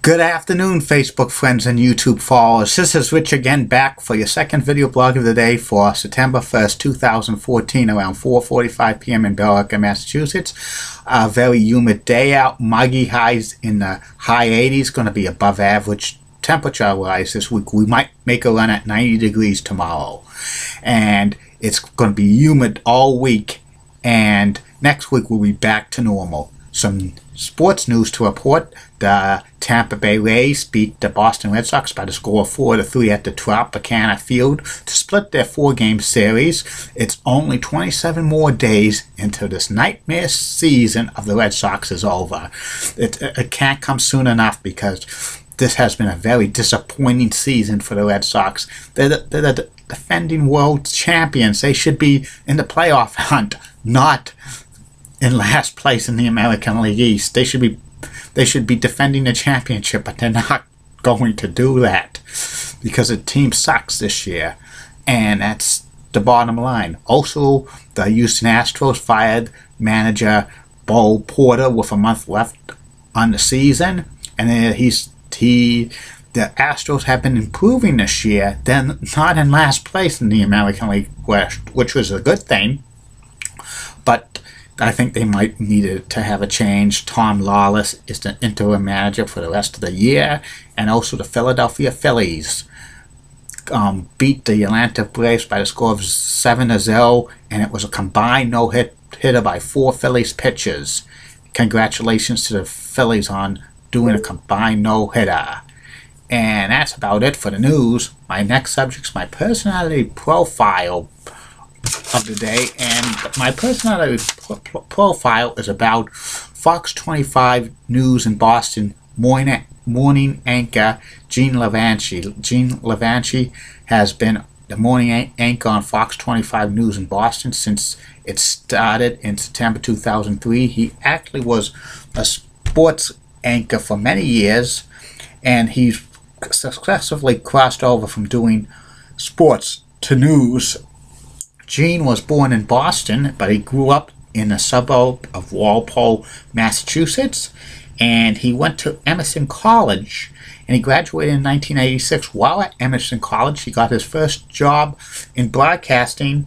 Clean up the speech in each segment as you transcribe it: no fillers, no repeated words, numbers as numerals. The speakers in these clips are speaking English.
Good afternoon, Facebook friends and YouTube followers. This is Rich again, back for your second video blog of the day for September 1st, 2014, around 4:45 p.m. in Billerica, Massachusetts. A very humid day out, muggy, highs in the high 80s, going to be above average temperature-wise this week. We might make a run at 90 degrees tomorrow. And it's going to be humid all week, and next week we'll be back to normal. Some sports news to report. The Tampa Bay Rays beat the Boston Red Sox by the score of 4-3 at the Tropicana Field to split their four-game series. It's only 27 more days until this nightmare season of the Red Sox is over. It can't come soon enough, because this has been a very disappointing season for the Red Sox. They're the defending world champions. They should be in the playoff hunt, not in last place in the American League East. They should be defending the championship, but they're not going to do that because the team sucks this year, and that's the bottom line. Also, the Houston Astros fired manager Bo Porter with a month left on the season, and the Astros have been improving this year. They're not in last place in the American League West, which was a good thing, but I think they might need to have a change. Tom Lawless is the interim manager for the rest of the year. And also the Philadelphia Phillies beat the Atlanta Braves by the score of 7-0, and it was a combined no-hitter by four Phillies pitchers. Congratulations to the Phillies on doing a combined no-hitter. And that's about it for the news. My next subject is my personality profile of the day, and my personality profile is about Fox 25 News in Boston morning anchor Jean Levanchi. Jean Levanchi has been the morning anchor on Fox 25 News in Boston since it started in September 2003. He actually was a sports anchor for many years, and he's successfully crossed over from doing sports to news. Gene was born in Boston, but he grew up in a suburb of Walpole, Massachusetts, and he went to Emerson College, and he graduated in 1986. While at Emerson College, he got his first job in broadcasting.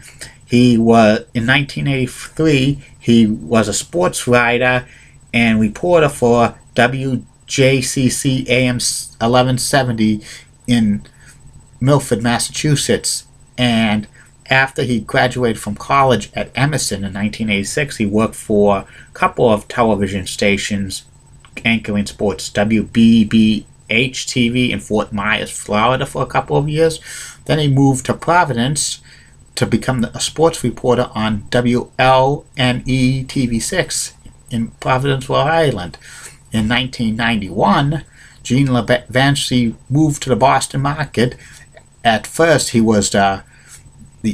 In 1983, he was a sports writer and reporter for WJCC AM 1170 in Milford, Massachusetts, and after he graduated from college at Emerson in 1986, he worked for a couple of television stations anchoring sports, WBBH-TV in Fort Myers, Florida for a couple of years. Then he moved to Providence to become a sports reporter on WLNE-TV6 in Providence, Rhode Island. In 1991, Gene Levanchi moved to the Boston market. At first, he was the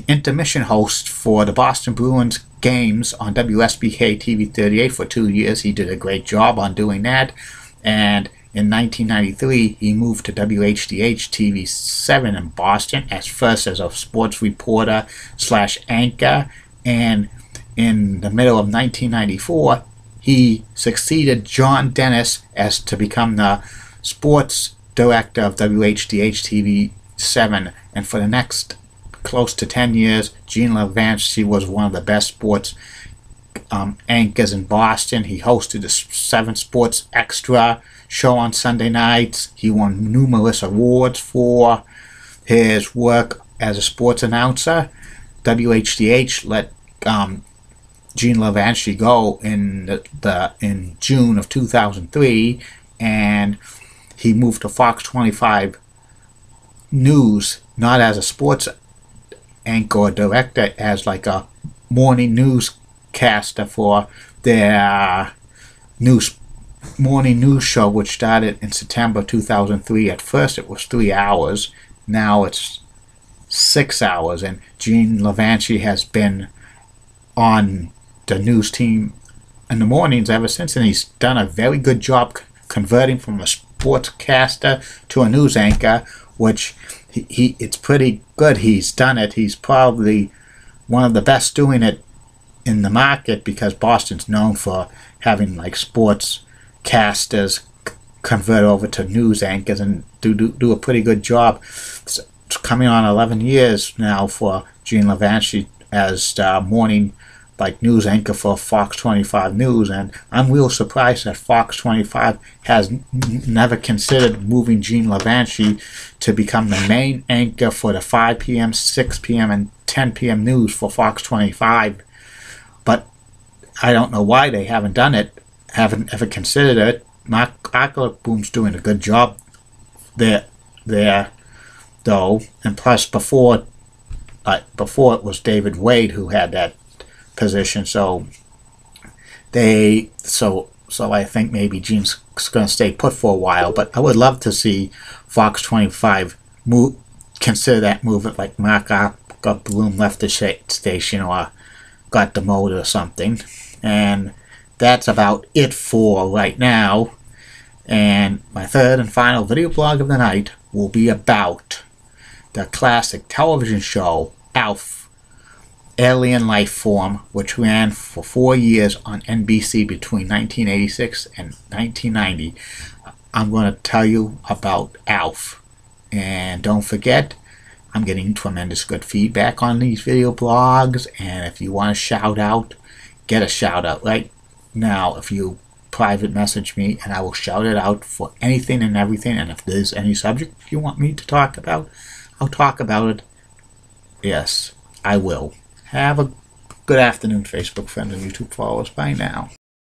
intermission host for the Boston Bruins games on WSBK TV 38 for 2 years. He did a great job on doing that. And in 1993, he moved to WHDH TV 7 in Boston, first as a sports reporter / anchor. And in the middle of 1994, he succeeded John Dennis to become the sports director of WHDH TV 7. And for the next close to 10 years, Gene Levanchi was one of the best sports anchors in Boston. He hosted the 7 Sports Extra show on Sunday nights. He won numerous awards for his work as a sports announcer. WHDH let Gene Levanchi go in June of 2003, and he moved to Fox 25 News, not as a sports anchor or director, as like a morning newscaster for their morning news show, which started in September 2003. At first it was 3 hours, now it's 6 hours, and Gene Levanchi has been on the news team in the mornings ever since, and he's done a very good job converting from a sportscaster to a news anchor, which it's pretty good. He's done it. He's probably one of the best doing it in the market, because Boston's known for having like sports casters convert over to news anchors and do a pretty good job. It's coming on 11 years now for Gene Levanchi as morning news anchor for Fox 25 News, and I'm real surprised that Fox 25 has never considered moving Gene Levanchi to become the main anchor for the 5 p.m., 6 p.m., and 10 p.m. news for Fox 25. But I don't know why they haven't done it, haven't ever considered it. Mark Ackerboom's doing a good job there though, and plus before it was David Wade who had that position, so I think maybe Gene's going to stay put for a while. But I would love to see Fox 25 consider that move, like Mark Ackerboom left the station or got demoted or something. And that's about it for right now. And my third and final video blog of the night will be about the classic television show ALF, Alien Life Form, which ran for 4 years on NBC between 1986 and 1990. I'm going to tell you about ALF. And don't forget, I'm getting tremendous good feedback on these video blogs, and if you want a shout out, get a shout out right now. If you private message me, and I will shout it out for anything and everything. And if there's any subject you want me to talk about, I'll talk about it. Yes, I will. Have a good afternoon, Facebook friends and YouTube followers. Bye now.